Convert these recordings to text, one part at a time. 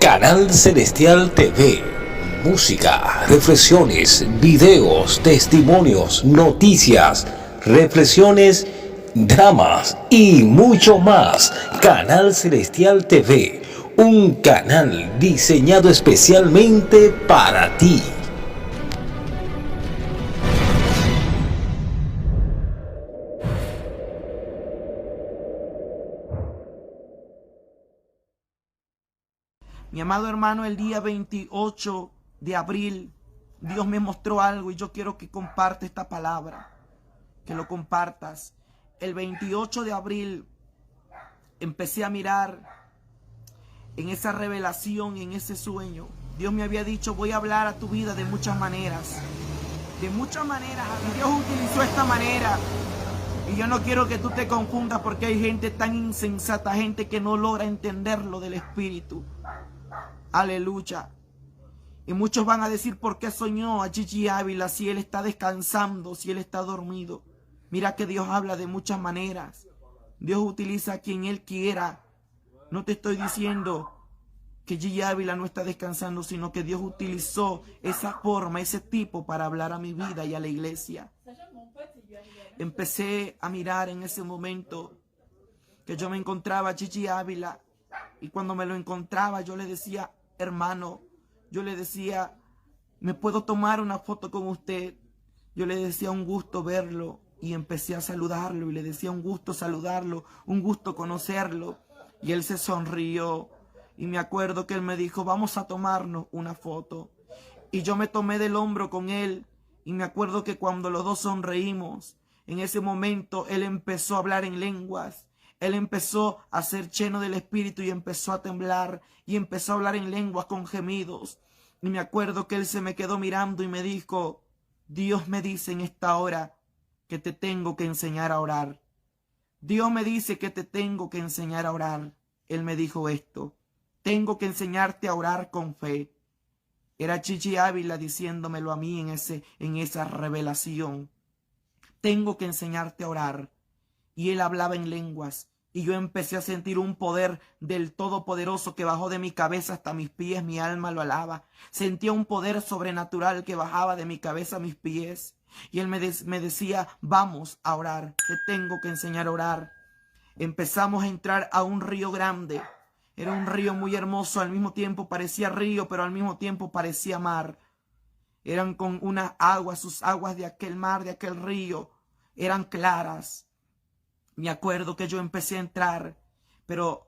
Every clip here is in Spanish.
Canal Celestial TV. Música, reflexiones, videos, testimonios, noticias, reflexiones, dramas y mucho más. Canal Celestial TV, un canal diseñado especialmente para ti. Mi amado hermano, el día 28 de abril, Dios me mostró algo y yo quiero que compartas esta palabra, que lo compartas. El 28 de abril empecé a mirar en esa revelación, en ese sueño. Dios me había dicho, voy a hablar a tu vida de muchas maneras. De muchas maneras. Y Dios utilizó esta manera. Y yo no quiero que tú te confundas porque hay gente tan insensata, gente que no logra entender lo del Espíritu. Aleluya. Y muchos van a decir, ¿por qué soñó a Gigi Ávila si él está descansando, si él está dormido? Mira que Dios habla de muchas maneras. Dios utiliza a quien Él quiera. No te estoy diciendo que Gigi Ávila no está descansando, sino que Dios utilizó esa forma, ese tipo para hablar a mi vida y a la iglesia. Empecé a mirar en ese momento que yo me encontraba a Gigi Ávila. Y cuando me lo encontraba, yo le decía, hermano, yo le decía, ¿me puedo tomar una foto con usted? Yo le decía, un gusto verlo. Y empecé a saludarlo y le decía, un gusto saludarlo, un gusto conocerlo. Y él se sonrió. Y me acuerdo que él me dijo, vamos a tomarnos una foto. Y yo me tomé del hombro con él. Y me acuerdo que cuando los dos sonreímos, en ese momento él empezó a hablar en lenguas. Él empezó a ser lleno del Espíritu y empezó a temblar y empezó a hablar en lenguas con gemidos. Y me acuerdo que él se me quedó mirando y me dijo, Dios me dice en esta hora que te tengo que enseñar a orar. Dios me dice que te tengo que enseñar a orar. Él me dijo esto, tengo que enseñarte a orar con fe. Era Gigi Ávila diciéndomelo a mí en esa revelación. Tengo que enseñarte a orar. Y él hablaba en lenguas. Y yo empecé a sentir un poder del Todopoderoso que bajó de mi cabeza hasta mis pies. Mi alma lo alaba. Sentía un poder sobrenatural que bajaba de mi cabeza a mis pies. Y él me decía, vamos a orar. Te tengo que enseñar a orar. Empezamos a entrar a un río grande. Era un río muy hermoso. Al mismo tiempo parecía río, pero al mismo tiempo parecía mar. Eran con unas aguas, sus aguas de aquel mar, de aquel río, eran claras. Me acuerdo que yo empecé a entrar, pero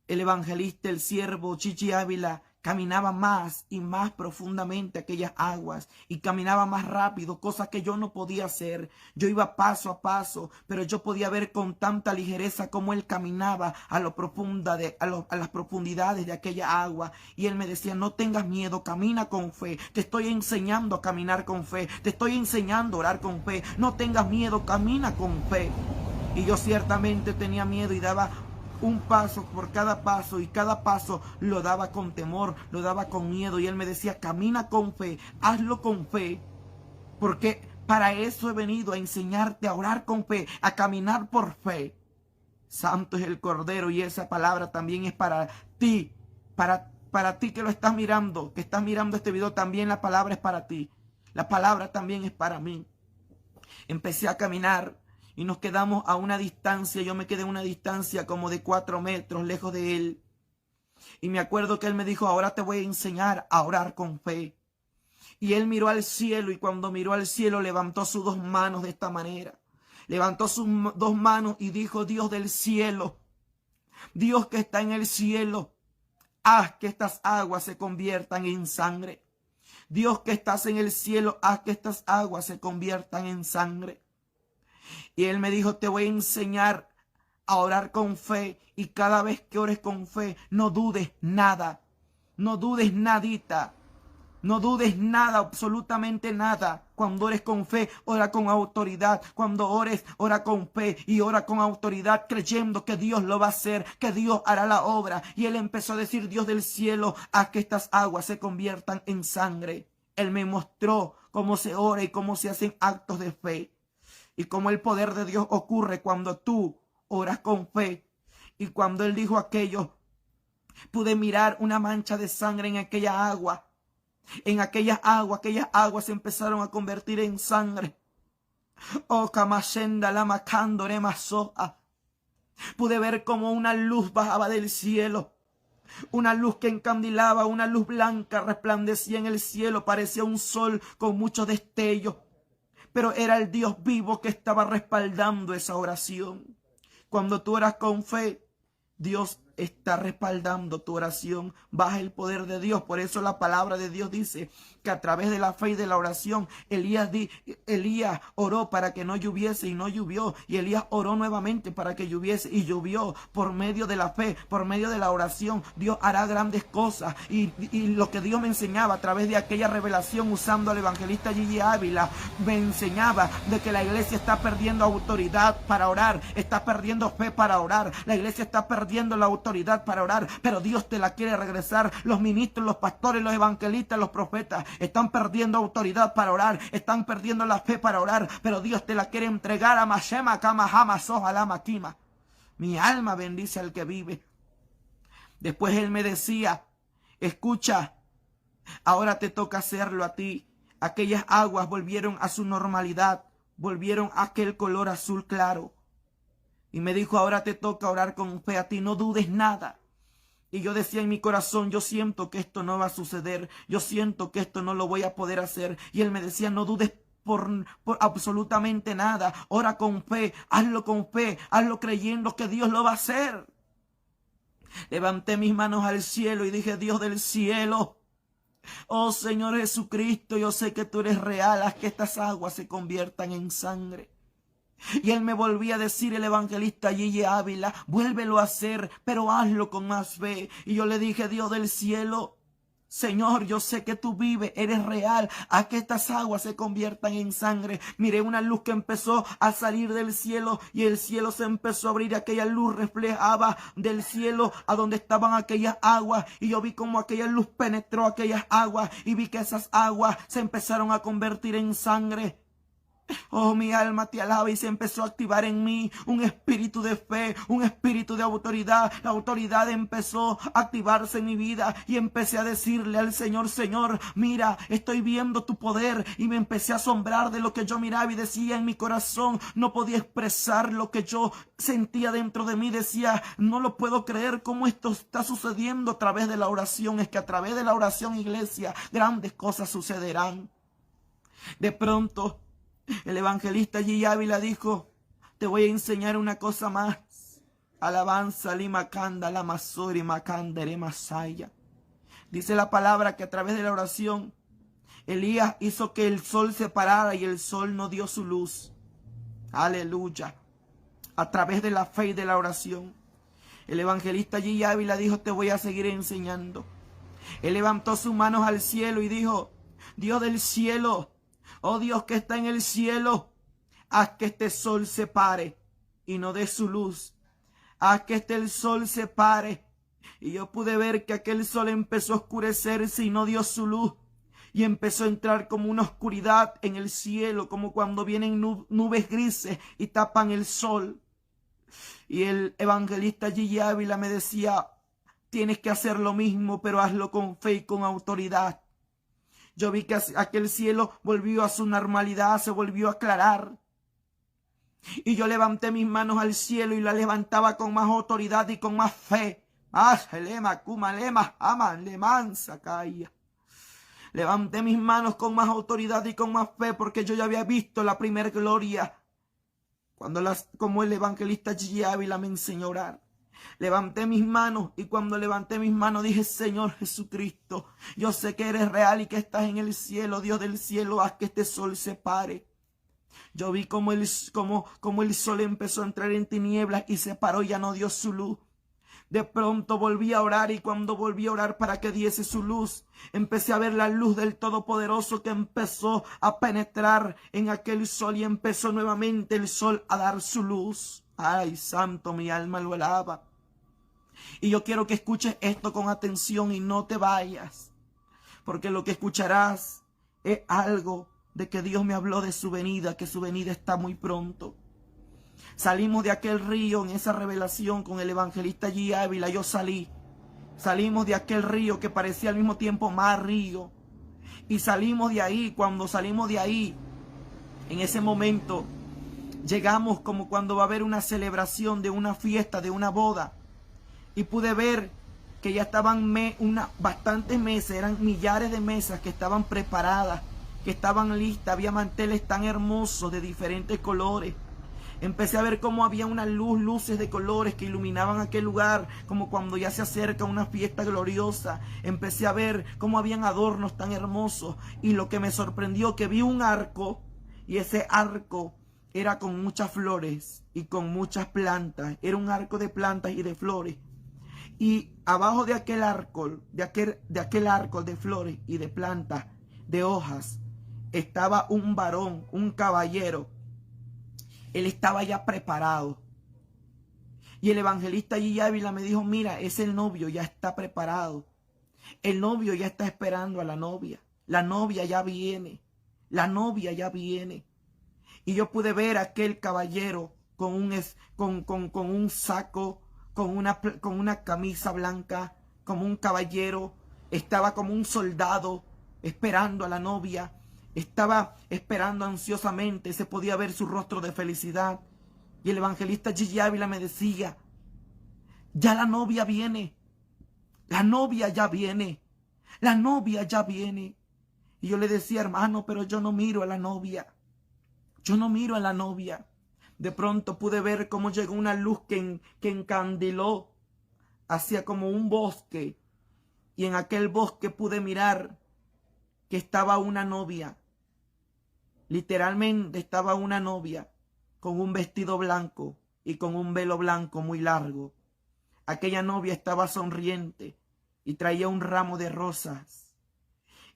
el evangelista, el siervo Gigi Ávila, caminaba más y más profundamente aquellas aguas y caminaba más rápido, cosa que yo no podía hacer. Yo iba paso a paso, pero yo podía ver con tanta ligereza cómo él caminaba a las profundidades de aquella agua. Y él me decía, no tengas miedo, camina con fe. Te estoy enseñando a caminar con fe. Te estoy enseñando a orar con fe. No tengas miedo, camina con fe. Y yo ciertamente tenía miedo y daba un paso por cada paso y cada paso lo daba con temor, lo daba con miedo. Y él me decía, camina con fe, hazlo con fe, porque para eso he venido, a enseñarte a orar con fe, a caminar por fe. Santo es el Cordero, y esa palabra también es para ti, para ti que lo estás mirando, que estás mirando este video, también la palabra es para ti. La palabra también es para mí. Empecé a caminar. Y nos quedamos a una distancia, yo me quedé a una distancia como de 4 metros lejos de él. Y me acuerdo que él me dijo, ahora te voy a enseñar a orar con fe. Y él miró al cielo y cuando miró al cielo levantó sus 2 manos de esta manera. Levantó sus 2 manos y dijo, Dios del cielo, Dios que está en el cielo, haz que estas aguas se conviertan en sangre. Dios que estás en el cielo, haz que estas aguas se conviertan en sangre. Y él me dijo, te voy a enseñar a orar con fe. Y cada vez que ores con fe, no dudes nada. No dudes nadita. No dudes nada, absolutamente nada. Cuando ores con fe, ora con autoridad. Cuando ores, ora con fe y ora con autoridad, creyendo que Dios lo va a hacer, que Dios hará la obra. Y él empezó a decir, Dios del cielo, haz que estas aguas se conviertan en sangre. Él me mostró cómo se ora y cómo se hacen actos de fe. Y cómo el poder de Dios ocurre cuando tú oras con fe. Y cuando él dijo aquello, Pude mirar una mancha de sangre en aquella agua. En aquellas aguas se empezaron a convertir en sangre. Oh, Kamashenda Lama Kandore Masoa. Pude ver como una luz bajaba del cielo. Una luz que encandilaba, una luz blanca resplandecía en el cielo. Parecía un sol con muchos destellos. Pero era el Dios vivo que estaba respaldando esa oración. Cuando tú oras con fe, Dios está respaldando tu oración. Baja el poder de Dios. Por eso la palabra de Dios dice que a través de la fe y de la oración, Elías oró para que no lloviese y no llovió. Y Elías oró nuevamente para que lloviese y llovió. Por medio de la fe, por medio de la oración, Dios hará grandes cosas. Y lo que Dios me enseñaba a través de aquella revelación, usando al evangelista Gigi Ávila, me enseñaba de que la iglesia está perdiendo autoridad para orar, está perdiendo fe para orar. La iglesia está perdiendo la autoridad para orar, pero Dios te la quiere regresar. Los ministros, los pastores, los evangelistas, los profetas están perdiendo autoridad para orar, están perdiendo la fe para orar, pero Dios te la quiere entregar. A Mashema Kama Hama Sohalama Kima. Mi alma bendice al que vive. Después él me decía, escucha, ahora te toca hacerlo a ti. Aquellas aguas volvieron a su normalidad, volvieron a aquel color azul claro. Y me dijo, ahora te toca orar con fe a ti, no dudes nada. Y yo decía en mi corazón, yo siento que esto no va a suceder, yo siento que esto no lo voy a poder hacer. Y él me decía, no dudes por absolutamente nada, ora con fe, hazlo creyendo que Dios lo va a hacer. Levanté mis manos al cielo y dije, Dios del cielo, oh Señor Jesucristo, yo sé que tú eres real, haz que estas aguas se conviertan en sangre. Y él me volvía a decir, el evangelista Gigi Ávila, vuélvelo a hacer, pero hazlo con más fe. Y yo le dije, Dios del cielo, Señor, yo sé que tú vives, eres real, haz que estas aguas se conviertan en sangre. Miré una luz que empezó a salir del cielo y el cielo se empezó a abrir. Aquella luz reflejaba del cielo a donde estaban aquellas aguas y yo vi como aquella luz penetró aquellas aguas y vi que esas aguas se empezaron a convertir en sangre. Oh, mi alma te alaba y se empezó a activar en mí un espíritu de fe, un espíritu de autoridad. La autoridad empezó a activarse en mi vida y empecé a decirle al Señor, Señor, mira, estoy viendo tu poder. Y me empecé a asombrar de lo que yo miraba y decía en mi corazón, no podía expresar lo que yo sentía dentro de mí. Decía, no lo puedo creer cómo esto está sucediendo a través de la oración. Es que a través de la oración, iglesia, grandes cosas sucederán. De pronto, el evangelista Gigi Ávila dijo, te voy a enseñar una cosa más. Alabanza limakanda la masori makandere masaya. Dice la palabra que a través de la oración, Elías hizo que el sol se parara y el sol no dio su luz. Aleluya. A través de la fe y de la oración. El evangelista Gigi Ávila dijo, te voy a seguir enseñando. Él levantó sus manos al cielo y dijo, Dios del cielo, oh Dios que está en el cielo, haz que este sol se pare y no dé su luz. Haz que el sol se pare. Y yo pude ver que aquel sol empezó a oscurecerse y no dio su luz. Y empezó a entrar como una oscuridad en el cielo, como cuando vienen nubes grises y tapan el sol. Y el evangelista Gigi Ávila me decía, tienes que hacer lo mismo, pero hazlo con fe y con autoridad. Yo vi que aquel cielo volvió a su normalidad, se volvió a aclarar. Y yo levanté mis manos al cielo y la levantaba con más autoridad y con más fe. Levanté mis manos con más autoridad y con más fe porque yo ya había visto la primer gloria. Como el evangelista Gigi Ávila me enseñó a orar. Levanté mis manos y cuando levanté mis manos dije, Señor Jesucristo, yo sé que eres real y que estás en el cielo, Dios del cielo, haz que este sol se pare. Yo vi como el sol empezó a entrar en tinieblas y se paró y ya no dio su luz. De pronto volví a orar y cuando volví a orar para que diese su luz, empecé a ver la luz del Todopoderoso que empezó a penetrar en aquel sol y empezó nuevamente el sol a dar su luz. Ay, santo, mi alma lo alaba. Y yo quiero que escuches esto con atención y no te vayas, porque lo que escucharás es algo de que Dios me habló de su venida, que su venida está muy pronto. Salimos de aquel río en esa revelación con el evangelista Gigi Ávila. Yo salí Salimos de aquel río que parecía al mismo tiempo más río. Y salimos de ahí. Cuando salimos de ahí, en ese momento, llegamos como cuando va a haber una celebración de una fiesta, de una boda. Y pude ver que ya estaban bastantes mesas, eran millares de mesas que estaban preparadas, que estaban listas. Había manteles tan hermosos de diferentes colores. Empecé a ver cómo había luces de colores que iluminaban aquel lugar, como cuando ya se acerca una fiesta gloriosa. Empecé a ver cómo habían adornos tan hermosos. Y lo que me sorprendió, que vi un arco, y ese arco era con muchas flores y con muchas plantas. Era un arco de plantas y de flores. Y abajo de aquel arco, de aquel arco de flores y de plantas, de hojas, estaba un varón, un caballero. Él estaba ya preparado. Y el evangelista Gigi Ávila me dijo, mira, es el novio, ya está preparado. El novio ya está esperando a la novia. La novia ya viene. La novia ya viene. Y yo pude ver a aquel caballero con un saco, con una camisa blanca, como un caballero. Estaba como un soldado esperando a la novia. Estaba esperando ansiosamente, se podía ver su rostro de felicidad. Y el evangelista Gigi Ávila me decía, ya la novia viene, la novia ya viene, la novia ya viene. Y yo le decía, hermano, pero yo no miro a la novia, yo no miro a la novia. De pronto pude ver cómo llegó una luz que encandiló hacia como un bosque. Y en aquel bosque pude mirar que estaba una novia. Literalmente estaba una novia con un vestido blanco y con un velo blanco muy largo. Aquella novia estaba sonriente y traía un ramo de rosas.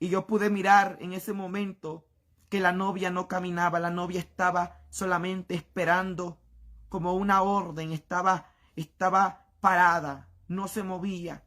Y yo pude mirar en ese momento que la novia no caminaba, la novia estaba solamente esperando como una orden, estaba parada, no se movía.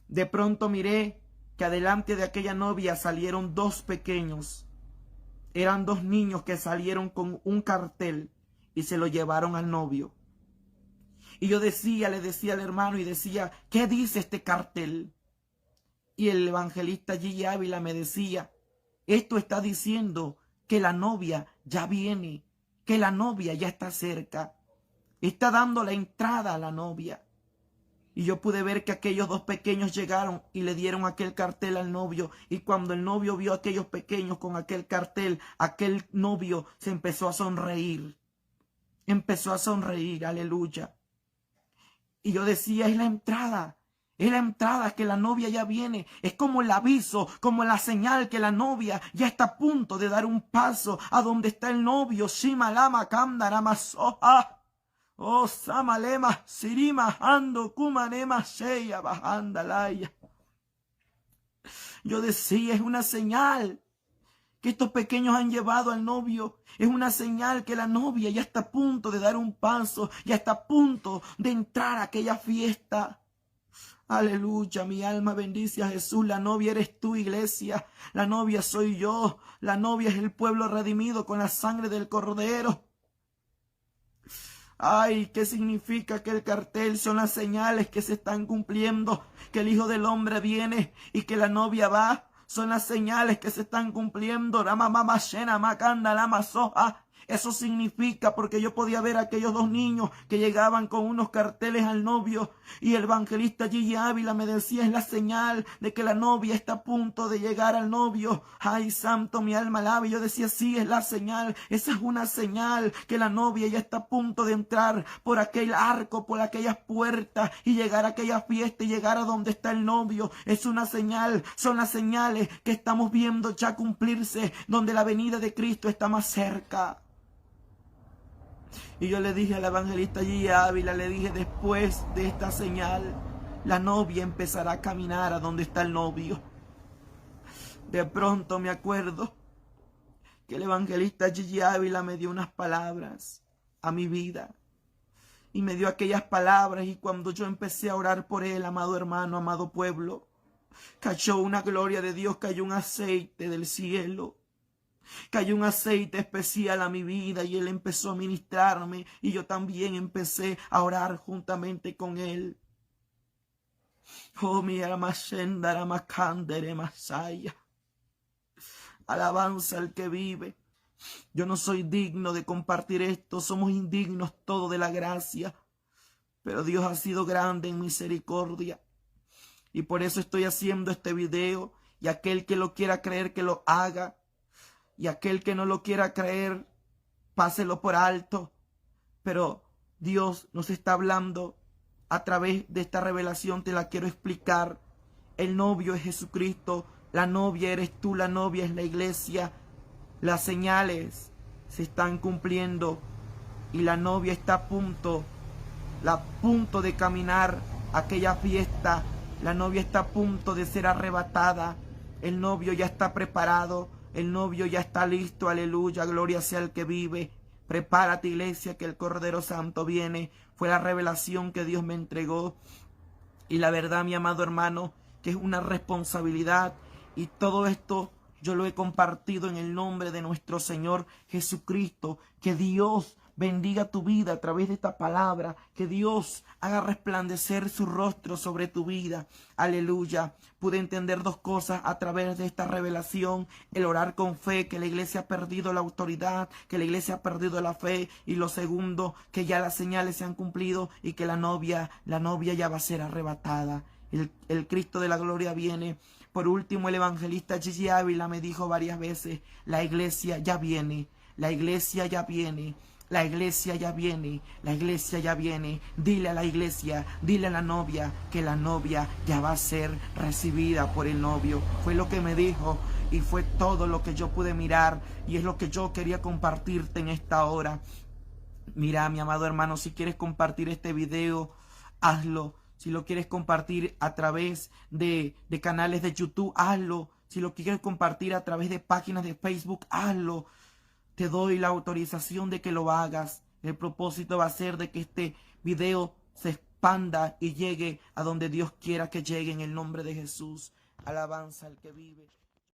De pronto miré que adelante de aquella novia salieron dos pequeños. Eran dos niños que salieron con un cartel y se lo llevaron al novio. Y yo le decía al hermano y decía, ¿qué dice este cartel? Y el evangelista Gigi Ávila me decía, esto está diciendo que la novia ya viene, que la novia ya está cerca. Está dando la entrada a la novia. Y yo pude ver que aquellos dos pequeños llegaron y le dieron aquel cartel al novio. Y cuando el novio vio a aquellos pequeños con aquel cartel, aquel novio se empezó a sonreír. Empezó a sonreír, aleluya. Y yo decía, es la entrada que la novia ya viene. Es como el aviso, como la señal que la novia ya está a punto de dar un paso a donde está el novio. Shima lama kamdarama soha. Oh, samalema, sirima, ando, kumanema, sheya, bahandalaya. Yo decía, es una señal que estos pequeños han llevado al novio. Es una señal que la novia ya está a punto de dar un paso, ya está a punto de entrar a aquella fiesta. Aleluya, mi alma bendice a Jesús. La novia eres tú, iglesia. La novia soy yo. La novia es el pueblo redimido con la sangre del Cordero. Ay, ¿qué significa que el cartel? Son las señales que se están cumpliendo, que el Hijo del Hombre viene y que la novia va. Son las señales que se están cumpliendo. Eso significa, porque yo podía ver a aquellos dos niños que llegaban con unos carteles al novio, y el evangelista Gigi Ávila me decía, es la señal de que la novia está a punto de llegar al novio. Ay, santo, mi alma alaba. Y yo decía, sí, es la señal. Esa es una señal que la novia ya está a punto de entrar por aquel arco, por aquellas puertas, y llegar a aquella fiesta y llegar a donde está el novio. Es una señal, son las señales que estamos viendo ya cumplirse, donde la venida de Cristo está más cerca. Y yo le dije al evangelista Gigi Ávila, le dije, después de esta señal, la novia empezará a caminar a donde está el novio. De pronto me acuerdo que el evangelista Gigi Ávila me dio unas palabras a mi vida. Y me dio aquellas palabras, y cuando yo empecé a orar por él, amado hermano, amado pueblo, cayó una gloria de Dios, cayó un aceite del cielo. Cayó un aceite especial a mi vida y él empezó a ministrarme y yo también empecé a orar juntamente con él. Oh, mi Aramashenda, Makandere, Masaya. Alabanza al que vive. Yo no soy digno de compartir esto. Somos indignos todos de la gracia. Pero Dios ha sido grande en misericordia. Y por eso estoy haciendo este video. Y aquel que lo quiera creer, que lo haga. Y aquel que no lo quiera creer, páselo por alto. Pero Dios nos está hablando a través de esta revelación. Te la quiero explicar. El novio es Jesucristo. La novia eres tú. La novia es la iglesia. Las señales se están cumpliendo. Y la novia está a punto de caminar a aquella fiesta. La novia está a punto de ser arrebatada. El novio ya está preparado. El novio ya está listo. Aleluya, gloria sea el que vive. Prepárate, iglesia, que el Cordero Santo viene. Fue la revelación que Dios me entregó. Y la verdad, mi amado hermano, que es una responsabilidad. Y todo esto yo lo he compartido en el nombre de nuestro Señor Jesucristo. Que Dios bendiga tu vida a través de esta palabra. Que Dios haga resplandecer su rostro sobre tu vida. Aleluya. Pude entender dos cosas a través de esta revelación. El orar con fe, que la iglesia ha perdido la autoridad, que la iglesia ha perdido la fe. Y lo segundo, que ya las señales se han cumplido y que la novia ya va a ser arrebatada. El Cristo de la gloria viene. Por último, el evangelista Gigi Ávila me dijo varias veces, la iglesia ya viene, la iglesia ya viene. La iglesia ya viene, la iglesia ya viene. Dile a la iglesia, dile a la novia que la novia ya va a ser recibida por el novio. Fue lo que me dijo y fue todo lo que yo pude mirar y es lo que yo quería compartirte en esta hora. Mira, mi amado hermano, si quieres compartir este video, hazlo. Si lo quieres compartir a través de canales de YouTube, hazlo. Si lo quieres compartir a través de páginas de Facebook, hazlo. Te doy la autorización de que lo hagas. El propósito va a ser de que este video se expanda y llegue a donde Dios quiera que llegue en el nombre de Jesús. Alabanza al que vive.